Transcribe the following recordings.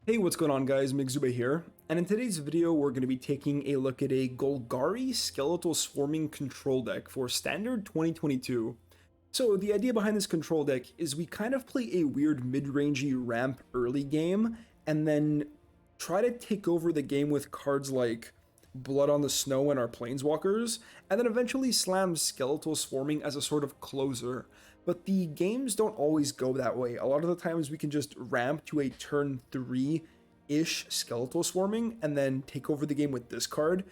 Hey, what's going on guys, Migzube here, and in today's video we're going to be taking a look at a Golgari Skeletal Swarming control deck for Standard 2022. So the idea behind this control deck is we kind of play a weird mid-rangey ramp early game, and then try to take over the game with cards like Blood on the Snow and our Planeswalkers, and then eventually slam Skeletal Swarming as a sort of closer. But the games don't always go that way. A lot of the times we can just ramp to a turn 3-ish Skeletal Swarming and then take over the game with this card.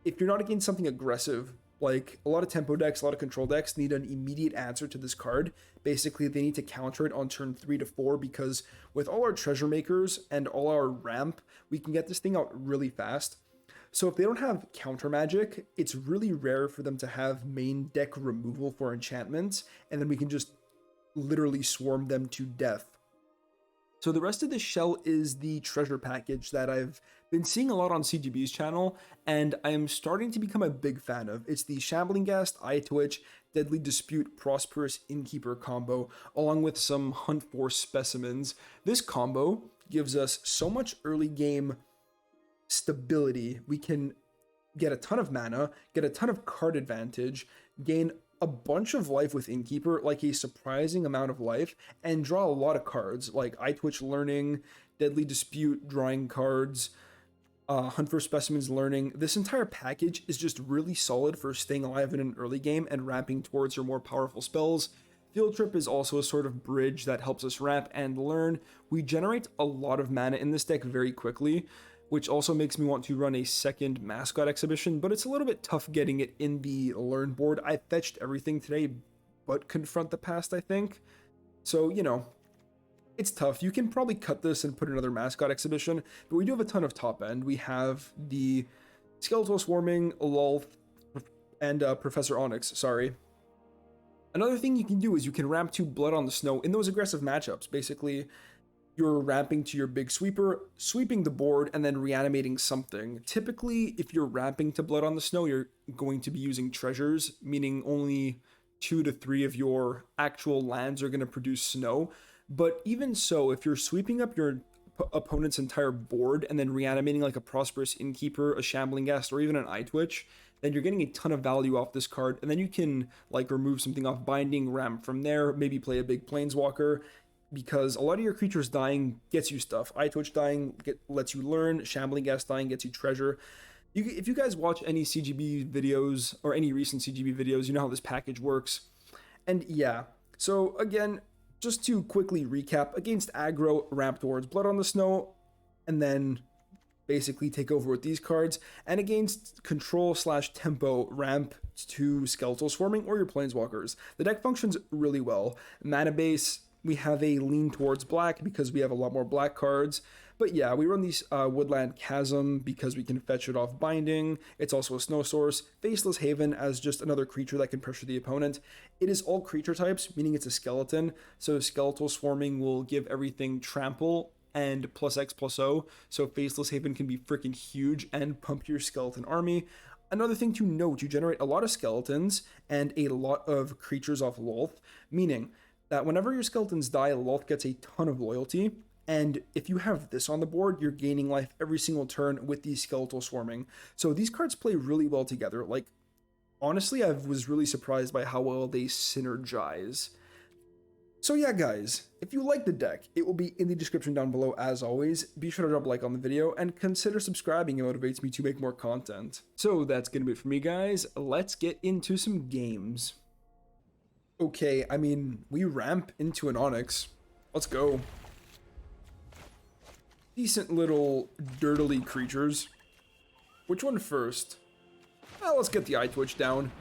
If you're not against something aggressive, like a lot of tempo decks, a lot of control decks need an immediate answer to this card. Basically, they need to counter it on turn 3 to 4 because with all our treasure makers and all our ramp, we can get this thing out really fast. So if they don't have counter magic, it's really rare for them to have main deck removal for enchantments, and then we can just literally swarm them to death. So the rest of the shell is the treasure package that I've been seeing a lot on CGB's channel, and I am starting to become a big fan of. It's the Shambling Ghast, Eye Twitch, Deadly Dispute, Prosperous Innkeeper combo, along with some Hunt for Specimens. This combo gives us so much early game stability. We can get a ton of mana, get a ton of card advantage, gain a bunch of life with Innkeeper, like a surprising amount of life, and draw a lot of cards like Eye Twitch Learning, Deadly Dispute, drawing cards, Hunt for Specimens Learning. This entire package is just really solid for staying alive in an early game and ramping towards your more powerful spells. Field Trip is also a sort of bridge that helps us ramp and learn. We generate a lot of mana in this deck very quickly, which also makes me want to run a second mascot exhibition, but it's a little bit tough getting it in the learn board. I fetched everything today but Confront the Past, I think. So, it's tough. You can probably cut this and put another mascot exhibition, but we do have a ton of top end. We have the Skeletal Swarming, Lolth, and Professor Onyx, sorry. Another thing you can do is you can ramp to Blood on the Snow in those aggressive matchups. Basically, you're ramping to your big sweeper, sweeping the board, and then reanimating something. Typically, if you're ramping to Blood on the Snow, you're going to be using treasures, meaning only 2 to 3 of your actual lands are going to produce snow. But even so, if you're sweeping up your opponent's entire board and then reanimating like a Prosperous Innkeeper, a Shambling Ghast, or even an Eye Twitch, then you're getting a ton of value off this card, and then you can like remove something off Binding, ramp from there, maybe play a big Planeswalker, because a lot of your creatures dying gets you stuff. Eye Twitch dying lets you learn, Shambling Ghast dying gets you treasure. If you guys watch any CGB videos or any recent CGB videos, you know how this package works. And yeah, so again, just to quickly recap, against aggro, ramp towards Blood on the Snow, and then basically take over with these cards, and against control/tempo, ramp to Skeletal Swarming or your Planeswalkers. The deck functions really well. Mana base, we have a lean towards black because we have a lot more black cards. But yeah, we run these Woodland Chasm because we can fetch it off Binding. It's also a snow source. Faceless Haven as just another creature that can pressure the opponent. It is all creature types, meaning it's a skeleton. So Skeletal Swarming will give everything trample and +X+O. So Faceless Haven can be freaking huge and pump your skeleton army. Another thing to note, you generate a lot of skeletons and a lot of creatures off Lolth, meaning that whenever your skeletons die, Lolth gets a ton of loyalty, and if you have this on the board, you're gaining life every single turn with the Skeletal Swarming. So these cards play really well together. Like, honestly, I was really surprised by how well they synergize. So yeah, guys, if you like the deck, it will be in the description down below as always. Be sure to drop a like on the video and consider subscribing. It motivates me to make more content. So that's gonna be it for me, guys. Let's get into some games. Okay, I mean, we ramp into an Onyx. Let's go. Decent little dirtily creatures. Which one first? Well, let's get the Eye Twitch down.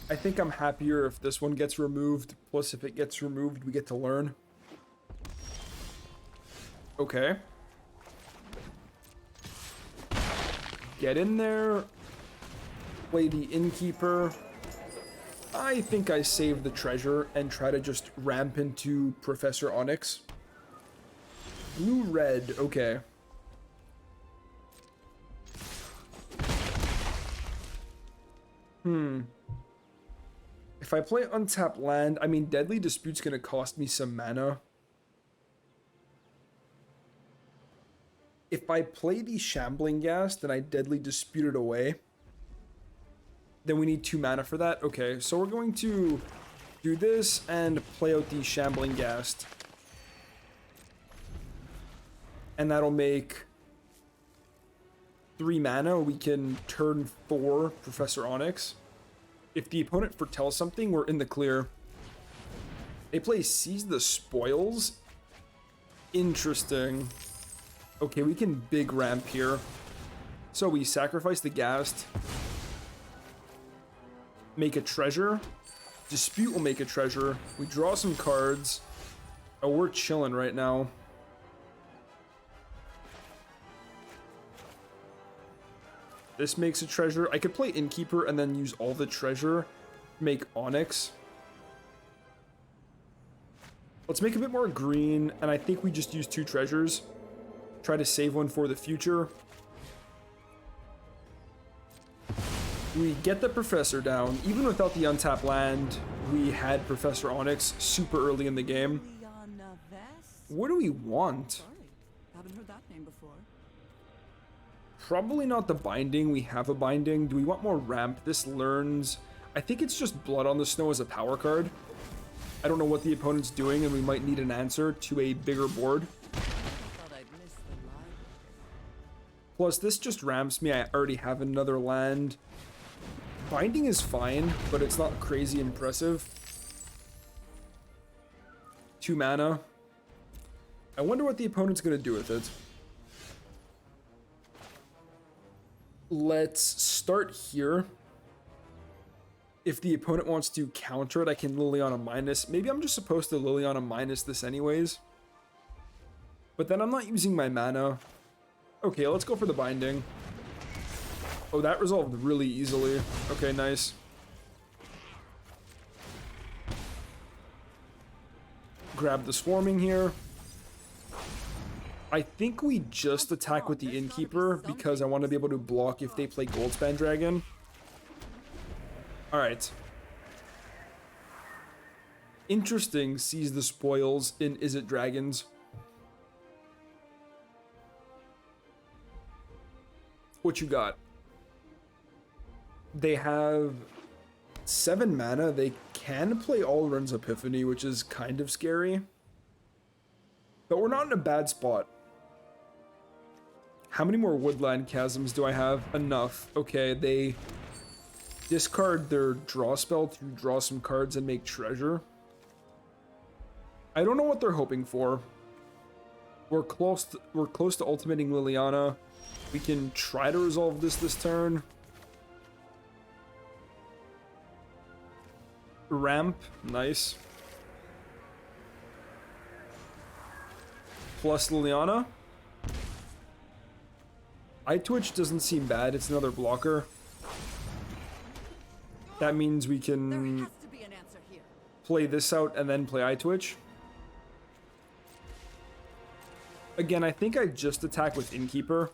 I think I'm happier if this one gets removed. Plus, if it gets removed, we get to learn. Okay. Get in there. Play the Innkeeper. I think I save the treasure and try to just ramp into Professor Onyx. Blue-red, okay. If I play untapped land, I mean, Deadly Dispute's gonna cost me some mana. If I play the Shambling Ghast, then I Deadly Dispute it away. Then we need 2 mana for that. Okay, so we're going to do this and play out the Shambling Ghast. And that'll make 3 mana. We can turn 4 Professor Onyx. If the opponent foretells something, we're in the clear. They play Seize the Spoils. Interesting. Okay, we can big ramp here. So we sacrifice the Ghast. Make a treasure. Dispute will make a treasure. We draw some cards. Oh, we're chilling right now. This makes a treasure. I could play Innkeeper and then use all the treasure to make Onyx. Let's make a bit more green, and I think we just use 2 treasures. Try to save one for the future. We get the Professor down. Even without the untapped land, we had Professor Onyx super early in the game. What do we want? Sorry, haven't heard that name before. Probably not the binding. We have a binding. Do we want more ramp? This learns. I think it's just Blood on the Snow as a power card. I don't know what the opponent's doing, and we might need an answer to a bigger board. Thought I'd miss the library. Plus, this just ramps me. I already have another land. Binding is fine, but it's not crazy impressive. 2 mana. I wonder what the opponent's going to do with it. Let's start here. If the opponent wants to counter it, I can Liliana minus. Maybe I'm just supposed to Liliana minus this anyways. But then I'm not using my mana. Okay, let's go for the binding. Oh, that resolved really easily. Okay, nice. Grab the swarming here. I think we just attack with the Innkeeper because I want to be able to block if they play Goldspan Dragon. Alright. Interesting, Seize the Spoils in Is It Dragons. What you got? They have 7 mana. They can play Alrund's Epiphany, which is kind of scary. But we're not in a bad spot. How many more Woodland Chasms do I have? Enough. Okay, they discard their draw spell to draw some cards and make treasure. I don't know what they're hoping for. We're close to ultimating Liliana. We can try to resolve this turn. Ramp, nice. Plus Liliana. Eye Twitch doesn't seem bad, it's another blocker. That means we can play this out and then play Eye Twitch. Again, I think I just attack with Innkeeper.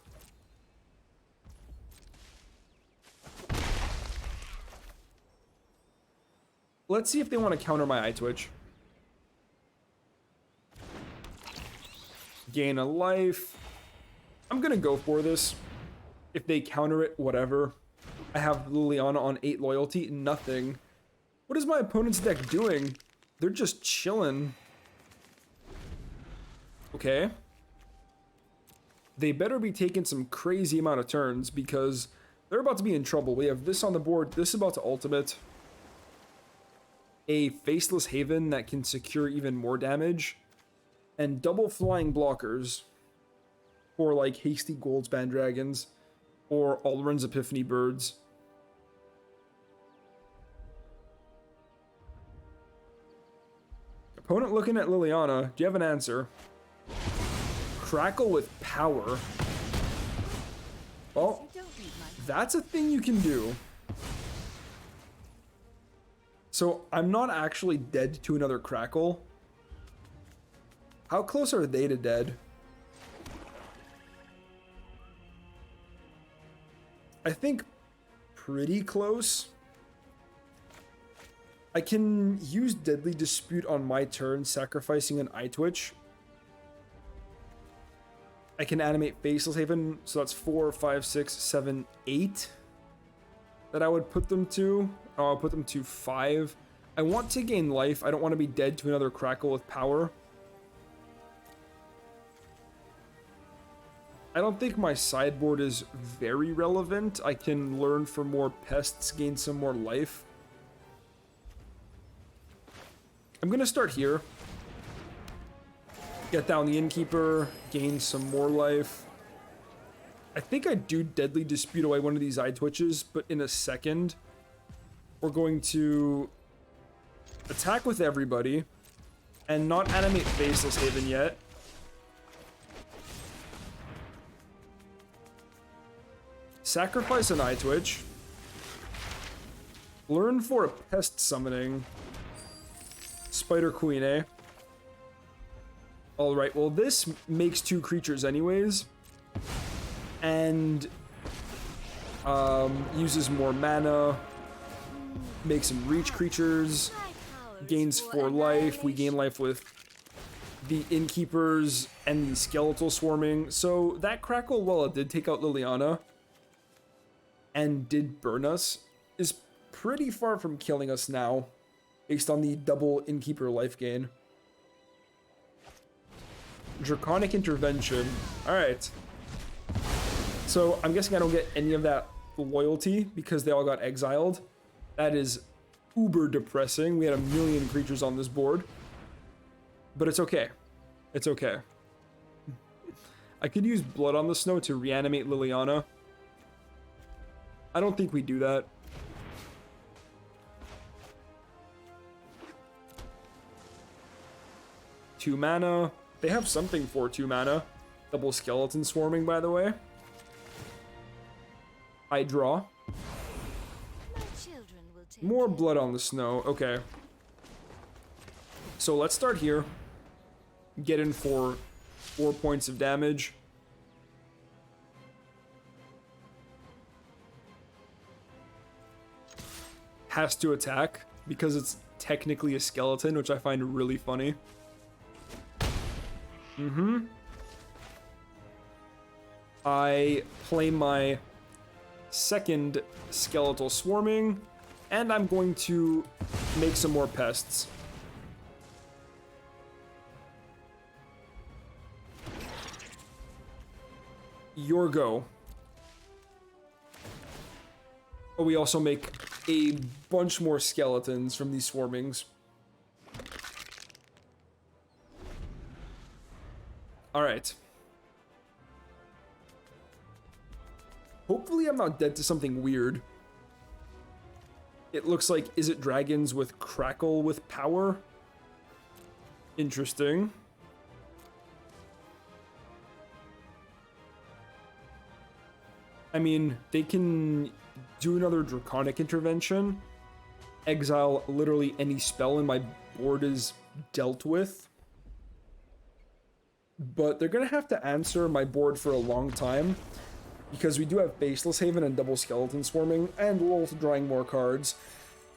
Let's see if they want to counter my Eye Twitch. Gain a life. I'm gonna go for this. If they counter it, whatever. I have Liliana on 8 loyalty, nothing. What is my opponent's deck doing? They're just chilling. Okay. They better be taking some crazy amount of turns because they're about to be in trouble. We have this on the board, this is about to ultimate. A Faceless Haven that can secure even more damage. And double flying blockers for like hasty Goldspan Dragons or Alrund's Epiphany Birds. Opponent looking at Liliana. Do you have an answer? Crackle with power. Well, that's a thing you can do. So I'm not actually dead to another Crackle. How close are they to dead? I think pretty close. I can use Deadly Dispute on my turn, sacrificing an Eye Twitch. I can animate Faceless Haven, so that's 4, 5, 6, 7, 8 that I would put them to. Oh, I'll put them to 5. I want to gain life. I don't want to be dead to another Crackle with power. I don't think my sideboard is very relevant. I can learn for more pests, gain some more life. I'm going to start here. Get down the Innkeeper, gain some more life. I think I do Deadly Dispute away one of these eye twitches, but in a second, we're going to attack with everybody and not animate Faceless Haven yet. Sacrifice an eye twitch. Learn for a pest summoning. Spider Queen, eh? Alright, well this makes 2 creatures anyways. And uses more mana. Makes some reach creatures. Gains 4 life. We gain life with the Innkeepers and the Skeletal Swarming. So that Crackle, while it did take out Liliana and did burn us, is pretty far from killing us now, based on the double Innkeeper life gain. Draconic Intervention. Alright. So I'm guessing I don't get any of that loyalty because they all got exiled. That is uber depressing. We had a million creatures on this board. But it's okay. It's okay. I could use Blood on the Snow to reanimate Liliana. I don't think we do that. Two mana. They have something for 2 mana. Double Skeleton Swarming, by the way. I draw. More Blood on the Snow. Okay. So let's start here. Get in for 4 points of damage. Has to attack because it's technically a skeleton, which I find really funny. I play my second Skeletal Swarming, and I'm going to make some more pests. Your go. Oh, we also make a bunch more skeletons from these swarmings. Alright. Hopefully I'm not dead to something weird. It looks like, is it dragons with Crackle with power? Interesting. I mean, they can do another Draconic Intervention. Exile literally any spell and my board is dealt with. But they're going to have to answer my board for a long time, because we do have Faceless Haven and Double Skeleton Swarming, and we're also drawing more cards.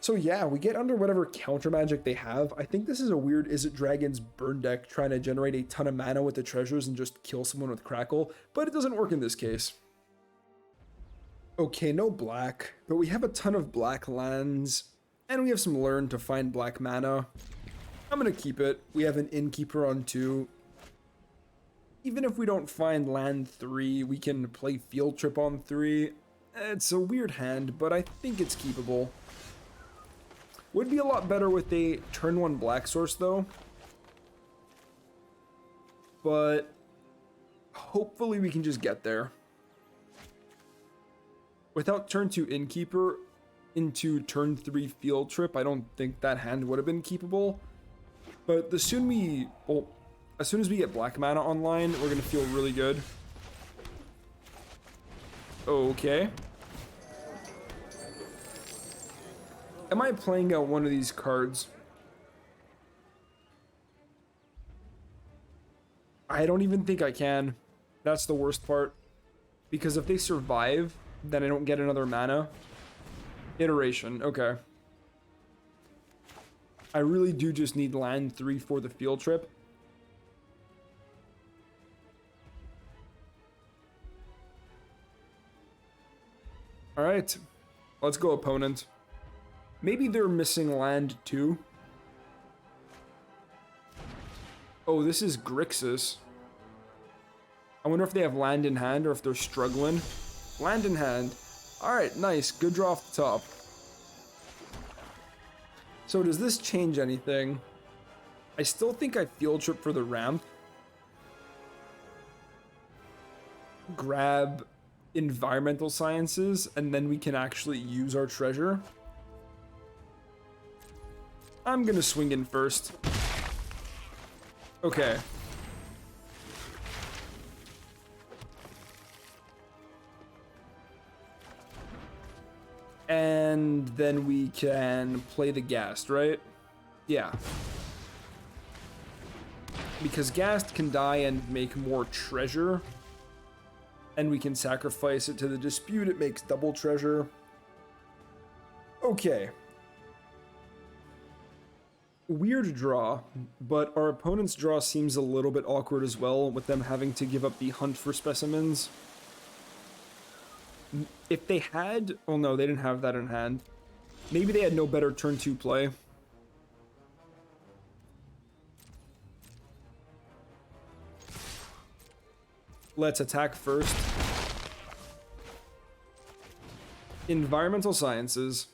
So yeah, we get under whatever counter magic they have. I think this is a weird Is It Dragons burn deck trying to generate a ton of mana with the treasures and just kill someone with Crackle, but it doesn't work in this case. Okay, no black, but we have a ton of black lands, and we have some learn to find black mana. I'm going to keep it. We have an Innkeeper on 2. Even if we don't find land 3, we can play Field Trip on 3. It's a weird hand, but I think it's keepable. Would be a lot better with a turn 1 black source, though. But hopefully we can just get there. Without turn 2 Innkeeper into turn 3 Field Trip, I don't think that hand would have been keepable. But as soon as we get black mana online, we're going to feel really good. Okay. Am I playing out one of these cards? I don't even think I can. That's the worst part. Because if they survive, then I don't get another mana. Iteration, okay. I really do just need land 3 for the Field Trip. Alright, let's go, opponent. Maybe they're missing land too. Oh, this is Grixis. I wonder if they have land in hand or if they're struggling. Land in hand. Alright, nice. Good draw off the top. So does this change anything? I still think I field trip for the ramp. Grab environmental sciences, and then we can actually use our treasure. I'm gonna swing in first. Okay. And then we can play the Ghast, right? Yeah. Because Ghast can die and make more treasure. And we can sacrifice it to the dispute, it makes double treasure. Okay. Weird draw, but our opponent's draw seems a little bit awkward as well, with them having to give up the hunt for specimens. If they had... Oh no, they didn't have that in hand. Maybe they had no better turn 2 play. Let's attack first. Environmental sciences.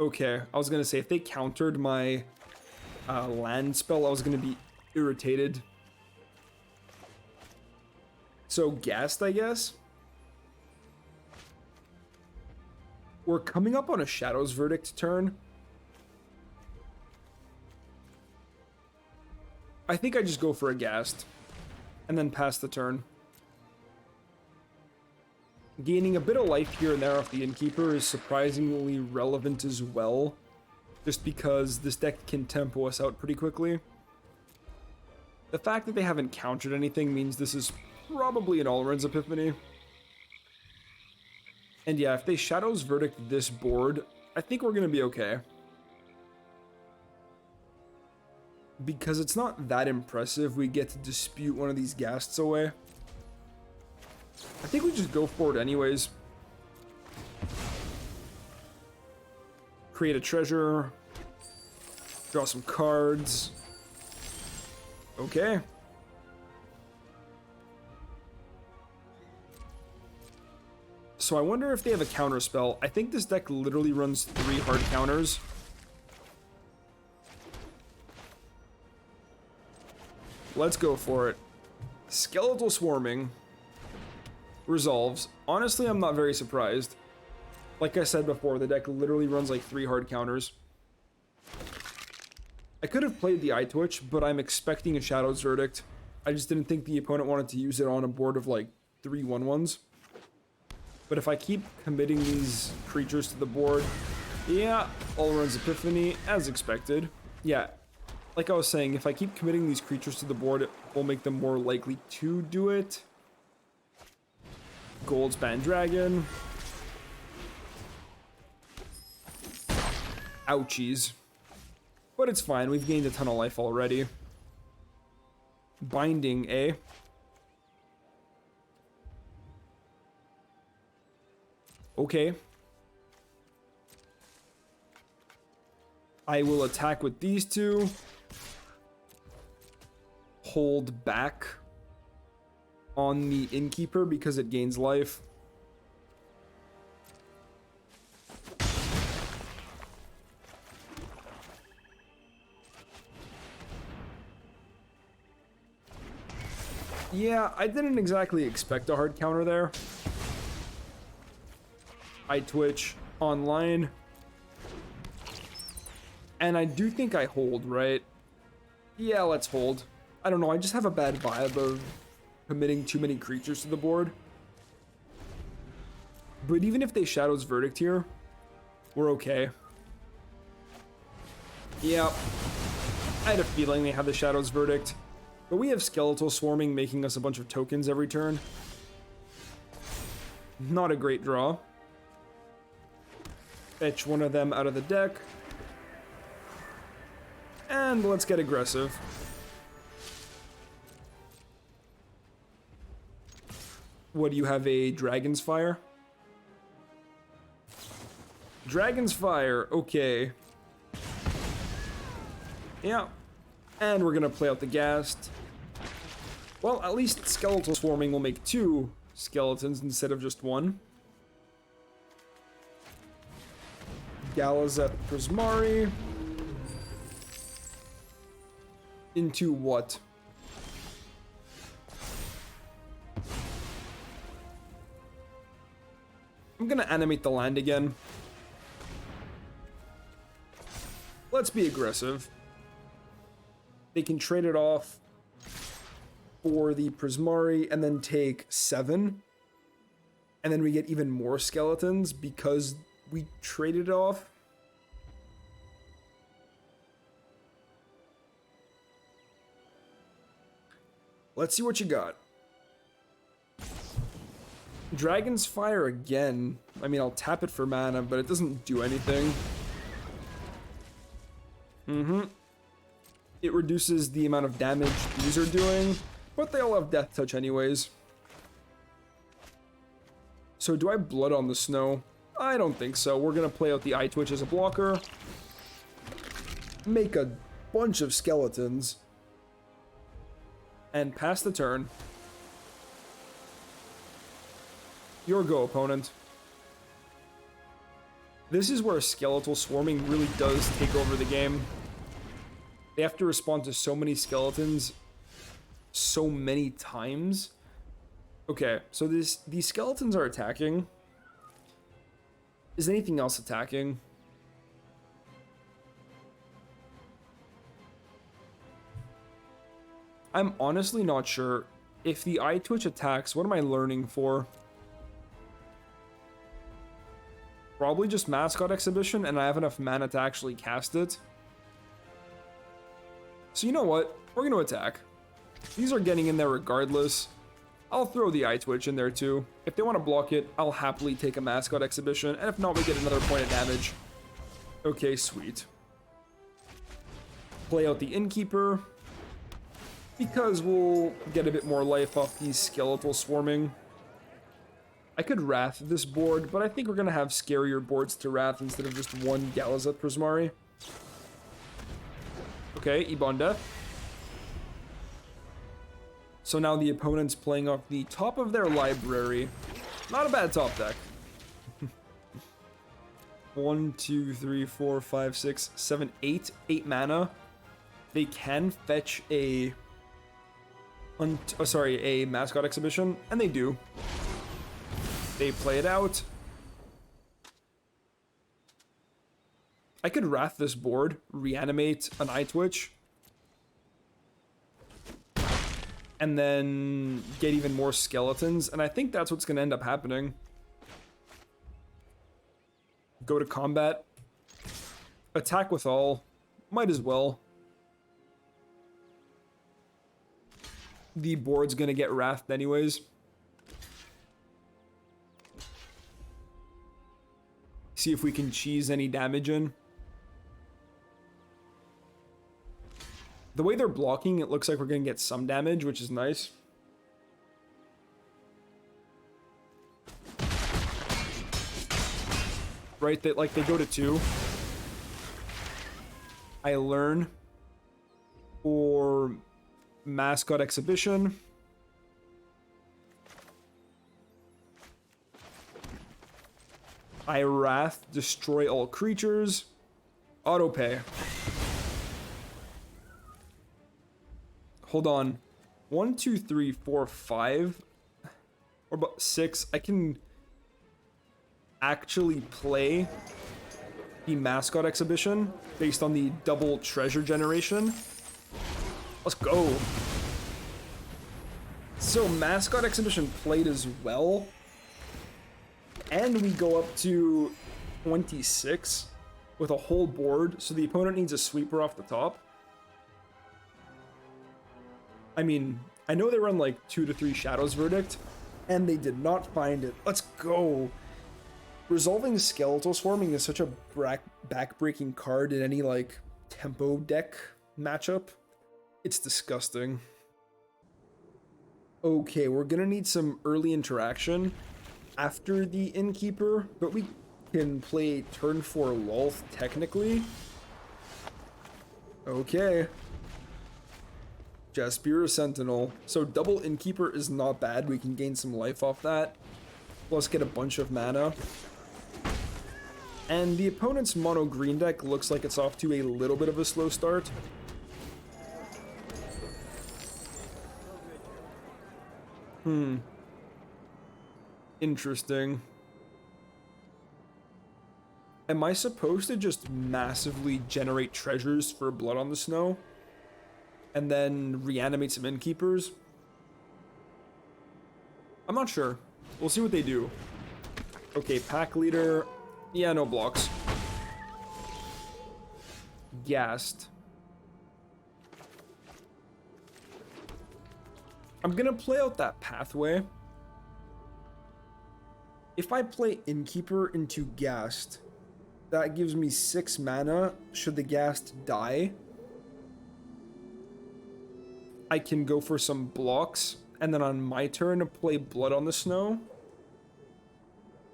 Okay, I was gonna say, if they countered my land spell, I was gonna be irritated. So, Ghast, I guess? We're coming up on a Shadow's Verdict turn. I think I just go for a Ghast. And then pass the turn. Gaining a bit of life here and there off the Innkeeper is surprisingly relevant as well. Just because this deck can tempo us out pretty quickly. The fact that they haven't countered anything means this is probably an Alrund's Epiphany. And yeah, if they Shadow's Verdict this board, I think we're going to be okay. Because it's not that impressive, we get to dispute one of these Ghasts away. I think we just go for it anyways. Create a treasure. Draw some cards. Okay. So I wonder if they have a counter spell. I think this deck literally runs 3 hard counters. Let's go for it. Skeletal Swarming resolves. Honestly, I'm not very surprised. Like I said before, the deck literally runs like 3 hard counters. I could have played the Eye Twitch, but I'm expecting a Shadow's Verdict. I just didn't think the opponent wanted to use it on a board of like 3 1/1s. But if I keep committing these creatures to the board, yeah, Alrund's Epiphany, as expected. Yeah. Like I was saying, if I keep committing these creatures to the board, it will make them more likely to do it. Goldspan Dragon. Ouchies. But it's fine, we've gained a ton of life already. Binding, eh? Okay. I will attack with these two. Hold back on the Innkeeper because it gains life. Yeah, I didn't exactly expect a hard counter there. I Twitch online. And I do think I hold, right? Yeah, let's hold. I don't know, I just have a bad vibe of committing too many creatures to the board. But even if they Shadow's Verdict here, we're okay. Yeah, I had a feeling they had the Shadow's Verdict. But we have Skeletal Swarming making us a bunch of tokens every turn. Not a great draw. Fetch one of them out of the deck. And let's get aggressive. What, do you have a Dragon's Fire? Dragon's Fire, okay. Yeah. And we're gonna play out the Ghast. Well, at least Skeletal Swarming will make 2 skeletons instead of just 1. Galazeth Prismari. Into what? I'm gonna animate the land again. Let's be aggressive. They can trade it off for the Prismari and then take 7. And then we get even more skeletons because we traded it off. Let's see what you got. Dragon's Fire again. I mean, I'll tap it for mana, but it doesn't do anything. It reduces the amount of damage these are doing, but they all have Death Touch anyways. So do I Blood on the Snow? I don't think so. We're gonna play out the Eye Twitch as a blocker. Make a bunch of skeletons. And pass the turn. Your go, opponent. This is where Skeletal Swarming really does take over the game. They have to respond to so many skeletons so many times. Okay, so these skeletons are attacking. Is anything else attacking? I'm honestly not sure. If the Eye Twitch attacks, what am I learning for? Probably just Mascot Exhibition, and I have enough mana to actually cast it. So you know what? We're going to attack. These are getting in there regardless. I'll throw the Eye Twitch in there too. If they want to block it, I'll happily take a Mascot Exhibition, and if not, we get another point of damage. Okay, sweet. Play out the Innkeeper, because we'll get a bit more life off these Skeletal Swarming. I could Wrath this board, but I think we're going to have scarier boards to Wrath instead of just one Galazeth Prismari. Okay, Ebon Death. So now the opponent's playing off the top of their library. Not a bad top deck. 1, 2, 3, 4, 5, 6, 7, 8. 8 mana. They can fetch a Mascot Exhibition, and they do. They play it out. I could Wrath this board, reanimate an Eye Twitch, and then get even more skeletons, and I think that's what's going to end up happening. Go to combat. Attack with all. Might as well. The board's going to get Wrathed anyways. See if we can cheese any damage in. The way they're blocking, it looks like we're going to get some damage, which is nice. Right, that like they go to 2. I learn for Mascot Exhibition. I Wrath, destroy all creatures. Autopay. Hold on. 1, 2, 3, 4, 5. Or about 6. I can actually play the Mascot Exhibition based on the double treasure generation. Let's go. So Mascot Exhibition played as well. And we go up to 26 with a whole board. So the opponent needs a sweeper off the top. I mean, I know they run like 2 to 3 Shadows Verdict, and they did not find it. Let's go. Resolving Skeletal Swarming is such a back-breaking card in any like tempo deck matchup. It's disgusting. Okay, we're gonna need some early interaction after the Innkeeper, but we can play turn 4 Lolth technically. Okay. Jaspier Sentinel. So double Innkeeper is not bad. We can gain some life off that. Plus get a bunch of mana. And the opponent's mono green deck looks like it's off to a little bit of a slow start. Interesting. Am I supposed to just massively generate treasures for Blood on the Snow? And then reanimate some Innkeepers? I'm not sure. We'll see what they do. Okay, pack leader. Yeah, no blocks. Gassed. I'm gonna play out that pathway. If I play Innkeeper into Gassed, that gives me 6 mana should the Gassed die. I can go for some blocks, and then on my turn play Blood on the Snow,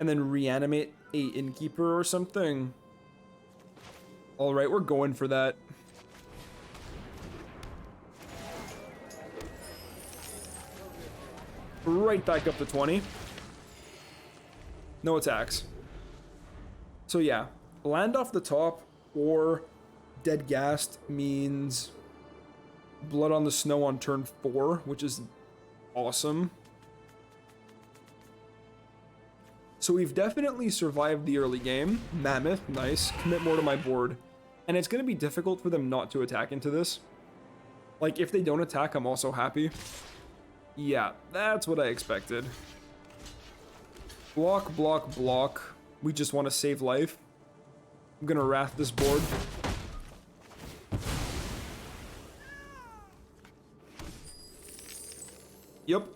and then reanimate a Innkeeper or something. Alright, we're going for that. Right back up to 20. No attacks. So yeah, land off the top or Dead Gassed means Blood on the Snow on turn 4, which is awesome. So we've definitely survived the early game. Mammoth, nice. Commit more to my board. And it's going to be difficult for them not to attack into this. Like, if they don't attack, I'm also happy. Yeah, that's what I expected. Block, block, block. We just want to save life. I'm going to wrath this board. Yep.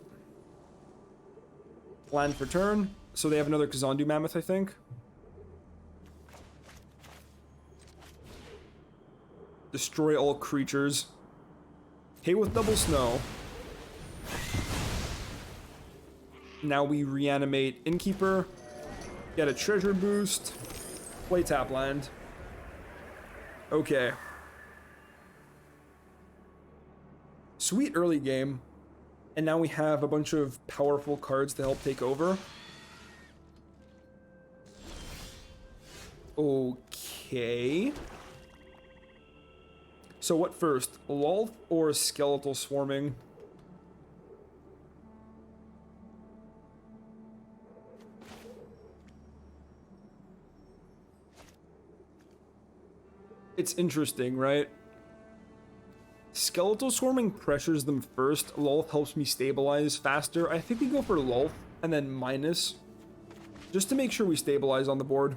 Land for turn. So they have another Kazandu Mammoth, I think. Destroy all creatures. Hit with double snow. Now we reanimate Innkeeper. Get a treasure boost. Play tap land. Okay. Sweet early game. And now we have a bunch of powerful cards to help take over. Okay. So what first? Lolth or Skeletal Swarming? It's interesting, right? Skeletal Swarming pressures them first. Lolth helps me stabilize faster. I think we go for Lolth and then minus. Just to make sure we stabilize on the board.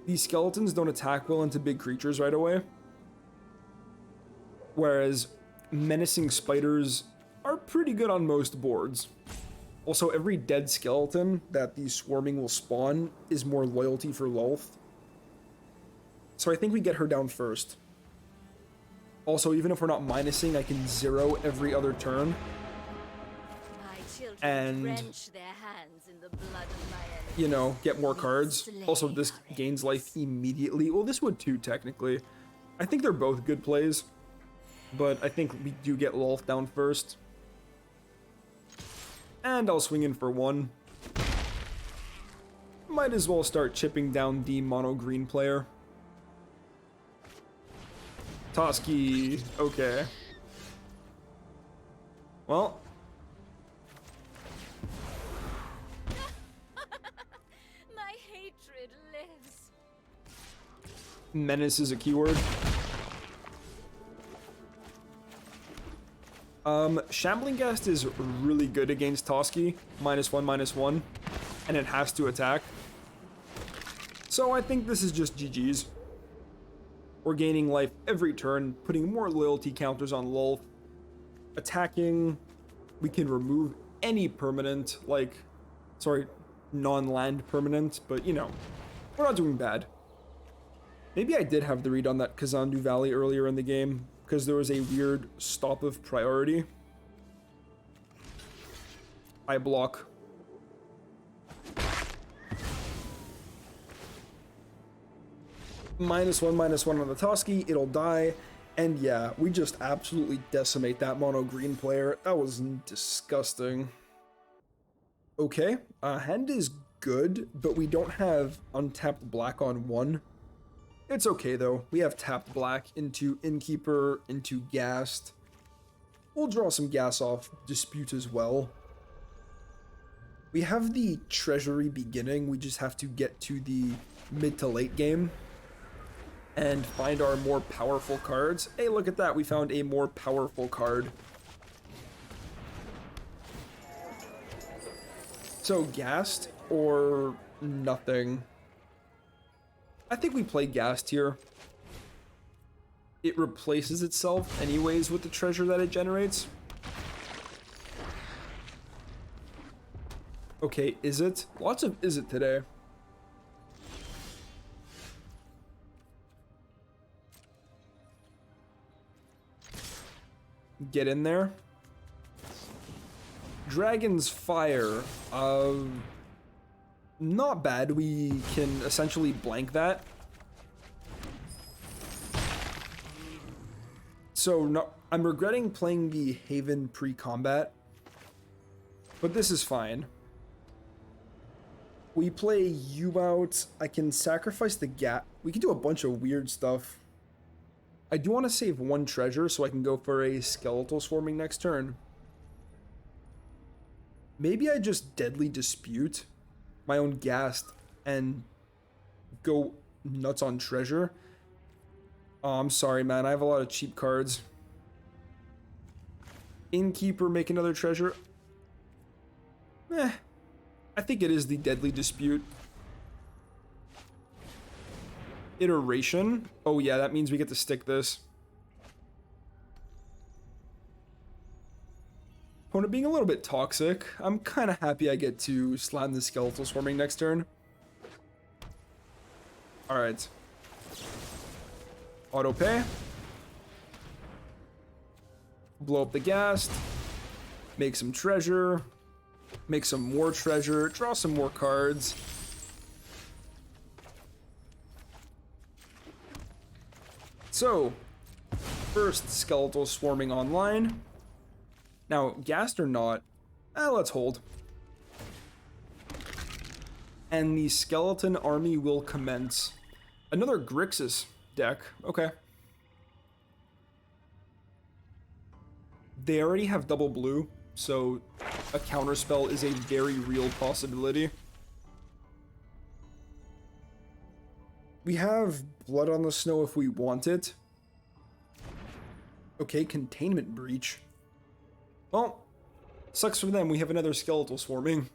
These skeletons don't attack well into big creatures right away. Whereas menacing spiders are pretty good on most boards. Also, every dead skeleton that these swarming will spawn is more loyalty for Lolth. So I think we get her down first. Also, even if we're not minusing, I can zero every other turn. And, you know, get more cards. Also, this gains life immediately. Well, this would too, technically. I think they're both good plays. But I think we do get Lolth down first. And I'll swing in for 1. Might as well start chipping down the mono green player. Toski, okay. Well. My hatred lives. Menace is a keyword. Shambling Ghast is really good against Toski. -1/-1. And it has to attack. So I think this is just GG's. We're gaining life every turn, putting more loyalty counters on Lolth. Attacking, we can remove any permanent, like, sorry, non-land permanent, but you know, we're not doing bad. Maybe I did have the read on that Kazandu Valley earlier in the game, because there was a weird stop of priority. I block. -1/-1 on the Toski, it'll die. And yeah, we just absolutely decimate that mono green player. That was disgusting. Okay, hand is good, but we don't have untapped black on 1. It's okay though. We have tapped black into Innkeeper, into Ghast. We'll draw some gas off Dispute as well. We have the Treasury beginning. We just have to get to the mid to late game and find our more powerful cards. Hey, look at that. We found a more powerful card. So Ghast or nothing. I think we play Ghast here. It replaces itself anyways with the treasure that it generates. Okay, is it? Lots of is it today. Get in there. Dragon's Fire. Not bad. We can essentially blank that. So no, I'm regretting playing the Haven pre-combat, but this is fine. We play you out. I can sacrifice the gap. We can do a bunch of weird stuff. I do want to save 1 treasure so I can go for a skeletal swarming next turn. Maybe I just Deadly Dispute my own Ghast and go nuts on treasure. Oh, I'm sorry, man. I have a lot of cheap cards. Innkeeper, make another treasure. I think it is the Deadly Dispute. Iteration. Oh yeah, that means we get to stick this. Opponent being a little bit toxic. I'm kind of happy I get to slam the Skeletal Swarming next turn. Alright. Auto pay. Blow up the Ghast. Make some treasure. Make some more treasure. Draw some more cards. So, first Skeletal Swarming online. Now, Ghast or not, let's hold. And the Skeleton Army will commence. Another Grixis deck. Okay. They already have double blue, so a counterspell is a very real possibility. We have Blood on the Snow if we want it. Okay, Containment Breach. Well, sucks for them. We have another Skeletal Swarming.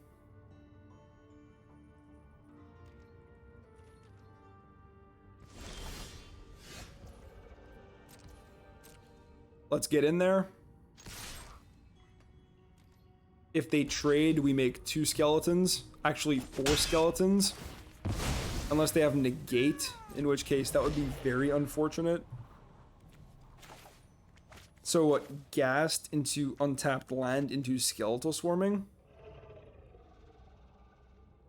Let's get in there. If they trade, we make 2 skeletons. Actually, 4 skeletons. Unless they have negate, in which case that would be very unfortunate. So what, Ghast into untapped land into Skeletal Swarming?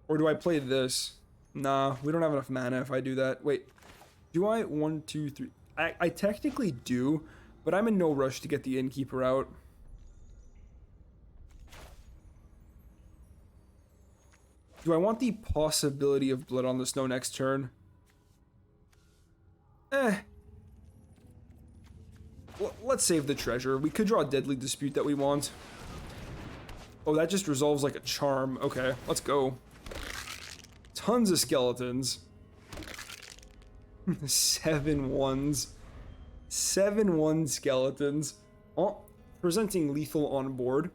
Or do I play this? Nah, we don't have enough mana if I do that. Wait, do I? 1, 2, 3. I technically do, but I'm in no rush to get the Innkeeper out. Do I want the possibility of Blood on the Snow next turn? Let's save the treasure. We could draw a Deadly Dispute that we want. Oh, that just resolves like a charm. Okay, let's go. Tons of skeletons. 7 1s. 7/1 skeletons. Oh, presenting lethal on board.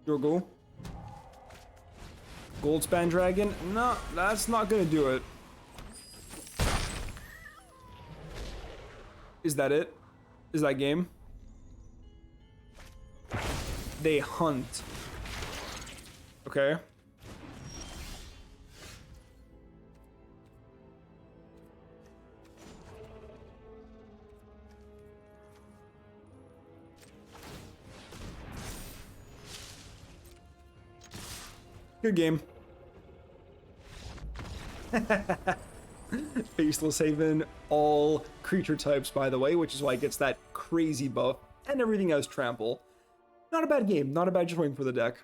Your go. Goldspan Dragon? No, that's not gonna do it. Is that it? Is that game? They hunt. Okay. Good game. Faceless Haven, all creature types, by the way, which is why it gets that crazy buff, and everything has trample. Not a bad game, not a bad showing for the deck.